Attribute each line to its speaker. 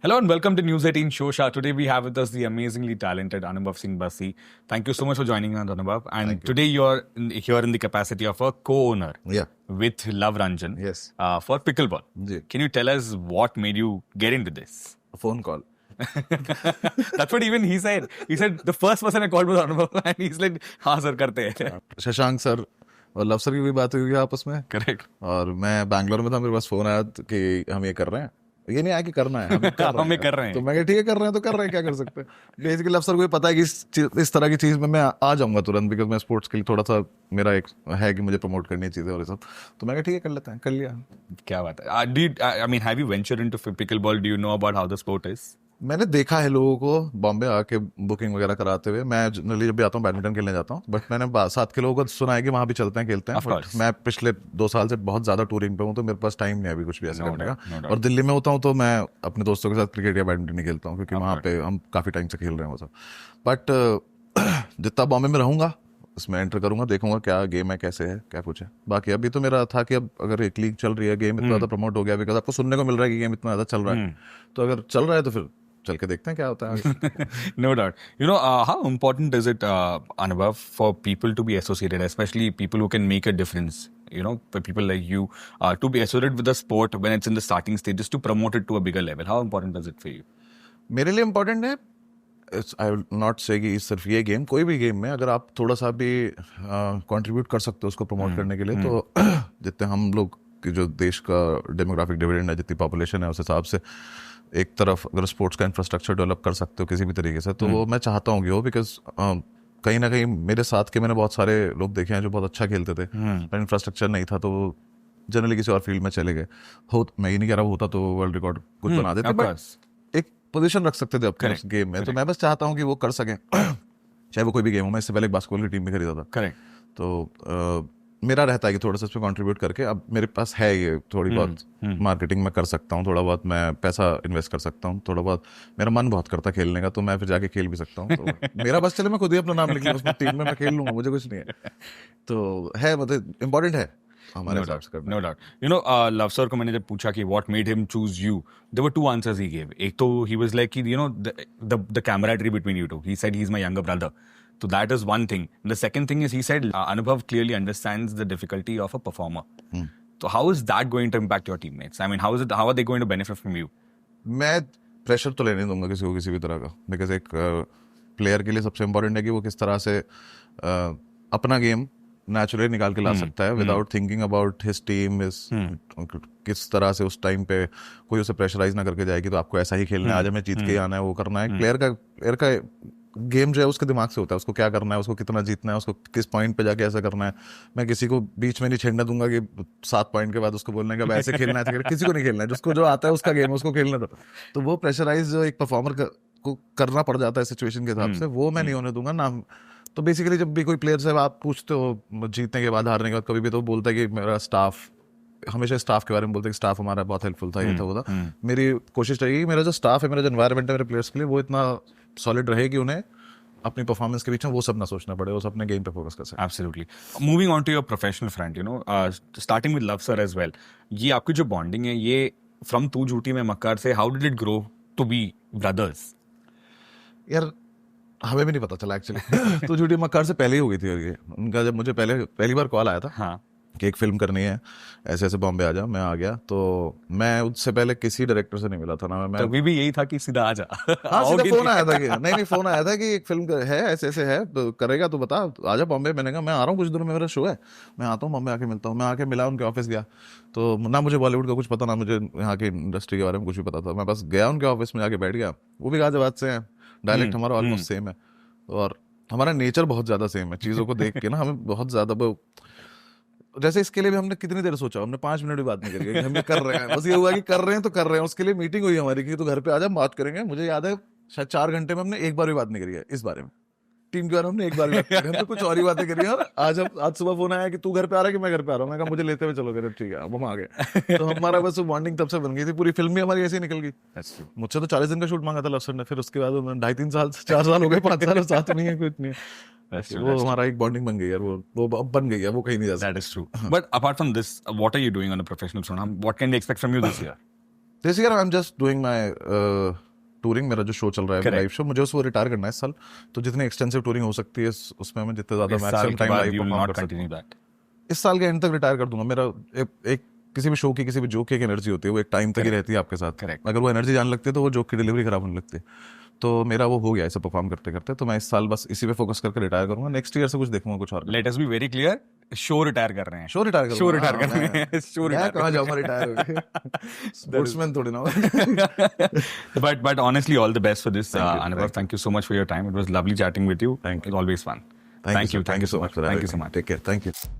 Speaker 1: Hello and welcome to News 18 Shosha. Today we have with us the amazingly talented Anubhav Singh Bassi. Thank you so much for joining us, Anubhav. And today you're here in the capacity of a co-owner
Speaker 2: Yeah.
Speaker 1: with Love Ranjan
Speaker 2: Yes.
Speaker 1: for Pickleball.
Speaker 2: जी.
Speaker 1: Can you tell us what made you get into this?
Speaker 2: A phone call.
Speaker 1: That's what even he said. He said the first person I called was Anubhav and he's like, हाँ sir करते हैं.
Speaker 2: Shashank sir और love sir की भी बात हुई आपस में.
Speaker 1: Correct.
Speaker 2: और मैं बैंगलोर में था, मेरे पास फोन आया कि हम ये कर रहे हैं. ये नहीं आया कि करना है, हम कर रहे हैं. तो मैं कहा ठीक है, कर रहे हैं तो कर रहे हैं, क्या कर सकते हैं. बेसिकली लव सर को भी पता है कि इस तरह की चीज में मैं आ जाऊंगा तुरंत, बिकॉज मैं स्पोर्ट्स के लिए थोड़ा सा मेरा एक है कि मुझे प्रमोट करनी है चीजें और ये सब. तो मैं कहा ठीक है, कर लेते हैं. कर लिया.
Speaker 1: क्या बात है. I mean, have you ventured into pickleball? Do you know about how the sport is?
Speaker 2: मैंने देखा है लोगों को बॉम्बे आके बुकिंग वगैरह कराते हुए. मैं जनरली जब भी आता हूँ बैडमिंटन खेलने जाता हूँ, बट मैंने साथ के लोगों को सुना है कि वहाँ भी चलते हैं, खेलते हैं. बट मैं पिछले 2 साल से बहुत ज्यादा टूरिंग पे हूँ, तो मेरे पास टाइम नहीं है अभी कुछ भी ऐसा करने का. और दिल्ली में होता हूँ तो मैं अपने दोस्तों के साथ क्रिकेट या बैडमिंटन ही खेलता हूँ, क्योंकि वहाँ पे हम काफी टाइम से खेल रहे हैं वो सब. बट जितना बॉम्बे में रहूंगा उसमें एंटर करूंगा, देखूंगा क्या गेम है, कैसे है, क्या कुछ है. बाकी अभी तो मेरा था कि अब अगर एक लीग चल रही है, गेम इतना ज्यादा प्रमोट हो गया, बिकॉज आपको सुनने को मिल रहा है कि गेम इतना ज्यादा चल रहा है, तो अगर चल रहा है तो फिर चल के देखते हैं क्या होता है.
Speaker 1: No doubt. How important is it, Anubhav, for people to be associated, especially people who can make a difference? For people like you, to be associated with the sport when it's in the starting stages, to promote it to a bigger level. How important is it for you?
Speaker 2: मेरे लिए important है. I will not से कि सिर्फ ये game, कोई भी game में अगर आप थोड़ा सा भी कंट्रीब्यूट कर सकते हो उसको प्रमोट करने के लिए, तो जितने हम लोग की जो देश का डेमोग्राफिक डिविडेंड है, जितनी पॉपुलेशन है, उस हिसाब से एक तरफ अगर स्पोर्ट्स का इंफ्रास्ट्रक्चर डेवलप कर सकते हो किसी भी तरीके से, तो वो मैं चाहता हूँ कि हो. बिकॉज कहीं ना कहीं मेरे साथ के मैंने बहुत सारे लोग देखे हैं जो बहुत अच्छा खेलते थे, पर इंफ्रास्ट्रक्चर नहीं था, तो वो जनरली किसी और फील्ड में चले गए. मैं ये नहीं कह रहा होता तो वर्ल्ड रिकॉर्ड कुछ बना देते, बट एक पोजीशन रख सकते थे अपने गेम में. तो मैं बस चाहता हूँ कि वो कर सकें, चाहे वो कोई भी गेम हो. मैं इससे पहले एक बास्केटबॉल की टीम भी खरीदा था.
Speaker 1: करेक्ट.
Speaker 2: तो मेरा रहता है कि थोड़ा सा इसमें कंट्रीब्यूट करके, अब मेरे पास है ये थोड़ी बहुत मार्केटिंग में कर सकता हूँ, थोड़ा बहुत मैं पैसा इन्वेस्ट कर सकता हूँ, थोड़ा बहुत मेरा मन बहुत करता है खेलने का, तो मैं फिर जाके खेल भी सकता हूँ. तो मेरा बस चले मैं खुद ही अपना नाम लिख लूँ उसमें, टीम में मैं खेल लूंगा, मुझे कुछ नहीं है. तो है, मतलब इम्पोर्टेंट है हमारे हिसाब से करना.
Speaker 1: No doubt. Love sir को मैंने जब पूछा कि what made him choose you, there were 2 answers he gave. एक तो he was like, the camaraderie between you two. He said he's my younger brother. So that is one thing. And the second thing is he said Anubhav clearly understands the difficulty of a performer. So how is that going to impact your teammates? I mean, how are they going to benefit from you?
Speaker 2: मैं pressure तो लेने दूंगा किसी को किसी भी तरह का, बिकॉज एक प्लेयर के लिए सबसे इम्पोर्टेंट है कि वो किस तरह से अपना गेम नेचुरली निकाल के ला सकता है without thinking about his team. किस तरह से उस टाइम पे कोई उसे प्रेशराइज ना करके जाएगी, तो आपको ऐसा ही खेलना है, आज हमें जीत के आना है, वो करना है. प्लेयर का गेम जो है उसके दिमाग से होता है, उसको क्या करना है, उसको कितना जीतना है, उसको किस पॉइंट पे जाके ऐसा करना है. मैं किसी को बीच में नहीं छेड़ने दूंगा कि 7 पॉइंट के बाद उसको बोलने का ऐसे खेलना है, किसी को नहीं खेलना है. जिसको जो आता है उसका गेम उसको खेलना था. तो वो प्रेशराइज जो एक परफॉर्मर को करना पड़ जाता है सिचुएशन के हिसाब से, वो मैं नहीं होने दूंगा ना. तो बेसिकली जब भी कोई प्लेयर से आप पूछते हो जीतने के बाद, हारने के बाद, कभी भी तो बोलता है कि मेरा स्टाफ, हमेशा स्टाफ के बारे में बोलते हैं कि स्टाफ हमारा बहुत हेल्पफुल था, ये था, वो था. मेरी कोशिश रहेगी मेरा जो स्टाफ है, मेरा जो एनवायरनमेंट है मेरे प्लेयर्स के लिए, वो इतना सॉलिड रहे कि उन्हें अपनी परफॉर्मेंस के बीच में वो सब ना सोचना पड़े, वो सब अपने गेम पे फोकस कर सके.
Speaker 1: Absolutely. Moving on to your professional front, starting with Love Sir as well. ये आपकी जो बॉन्डिंग है, ये from तू झूठी में मक्कार से, how did it grow to be brothers?
Speaker 2: यार हमें भी नहीं पता चला एक्चुअली. तो झूठी मक्कार से पहले ही हो गई थी. और ये उनका जब मुझे पहली बार कॉल आया था, हाँ, कि एक फिल्म करनी है, ऐसे ऐसे बॉम्बे आ जा, मैं आ गया. तो मैं उससे पहले किसी डायरेक्टर से नहीं मिला था ना. मैं
Speaker 1: तभी भी यही था कि सीधा आ जा.
Speaker 2: हाँ, सीधा फोन आया था कि नहीं फोन आया था कि एक फिल्म है, ऐसे ऐसे है, तो करेगा तो बता, आ जा बॉम्बे. मैंने कहा मैं आ रहा हूँ कुछ दिनों में, मेरा शो है, मैं आता हूँ बॉम्बे, आके मिलता हूँ. मैं आके मिला, उनके ऑफिस गया, तो ना मुझे बॉलीवुड का कुछ पता, ना मुझे यहाँ की इंडस्ट्री के बारे में कुछ भी पता था. मैं बस गया उनके ऑफिस में, जाके बैठ गया. वो भी गाजियाबाद से हैं, डायलेक्ट हमारा ऑलमोस्ट सेम है, और हमारा नेचर बहुत ज्यादा सेम है. चीजों को देख के ना हमें बहुत ज्यादा, जैसे इसके लिए भी हमने कितनी देर सोचा, हमने 5 मिनट भी बात नहीं करी, हम कर रहे हैं, बस ये हुआ कि कर रहे हैं तो कर रहे हैं. उसके लिए मीटिंग हुई हमारी कि तू घर पे आ जा, बात करेंगे. मुझे याद है शायद 4 घंटे में हमने एक बार भी बात नहीं करी है इस बारे में. टीम के बारे में हमने एक बार भी बात करी, हम तो कुछ और ही बातें करी. और आज सुबह फोन आया कि तू घर पे आ रहा है कि मैं घर पे आ रहा हूँ. मैं कहा मुझे लेते हुए चलो, कह ठीक है, अब हम आ गए. तो हमारा बस बॉन्डिंग तब से बन गई थी. पूरी फिल्म भी हमारी ऐसे ही निकल गई. मुझसे तो 40 दिन का शूट मांगा था लव सर ने, फिर उसके बाद 2.5-3 साल 4 साल हो गए, 5 साल साथ नहीं है, कुछ नहीं है. वो हमारा एक बॉन्डिंग बन गई है, वो अब बन गई है, वो कहीं नहीं जा सकता.
Speaker 1: That is true. But apart from this, what are you doing on a professional front? What can we expect from you this year?
Speaker 2: This year I am just doing my touring, मेरा जो show चल रहा है
Speaker 1: Correct.
Speaker 2: Live show, मुझे उसको retire करना है इस साल, तो जितनी एक्सटेंसिव टूरिंग हो सकती है उसमें मैं जितने ज्यादा
Speaker 1: इस साल
Speaker 2: मैक्सिमम
Speaker 1: के
Speaker 2: टाइम
Speaker 1: बाद
Speaker 2: live
Speaker 1: you will
Speaker 2: perform
Speaker 1: not
Speaker 2: कर सकता
Speaker 1: continue that.
Speaker 2: हूं। इस साल के एंड तक रिटायर कर दूंगा। मेरा एक किसी भी शो की, किसी भी जोक की एक एनर्जी होती है, वो एक टाइम तक ही रहती है आपके साथ।
Speaker 1: Correct.
Speaker 2: अगर वो एनर्जी जाने लगती है तो वो जोक की डिलीवरी खराब होने लगती है। तो मेरा वो हो गया ऐसे परफॉर्म करते करते, तो मैं इस साल बस इसी पे फोकस करके रिटायर करूंगा। नेक्स्ट ईयर से कुछ देखूंगा कुछ और।
Speaker 1: Let us be very clear. Show retire कर रहे हैं.
Speaker 2: शो रिटायर करूंगा।
Speaker 1: शो रिटायर कर रहे हैं. शो
Speaker 2: मैं
Speaker 1: रिटायर
Speaker 2: कहाँ जाऊंगा रिटायर होके? स्पोर्ट्समैन थोड़ी ना।
Speaker 1: but honestly, all the best for this, Anubhav. Thank you so much for your time. It was lovely chatting with you.
Speaker 2: Thank you.
Speaker 1: It was always fun.
Speaker 2: Thank you so much for
Speaker 1: Thank you so much.
Speaker 2: Take care. Thank you.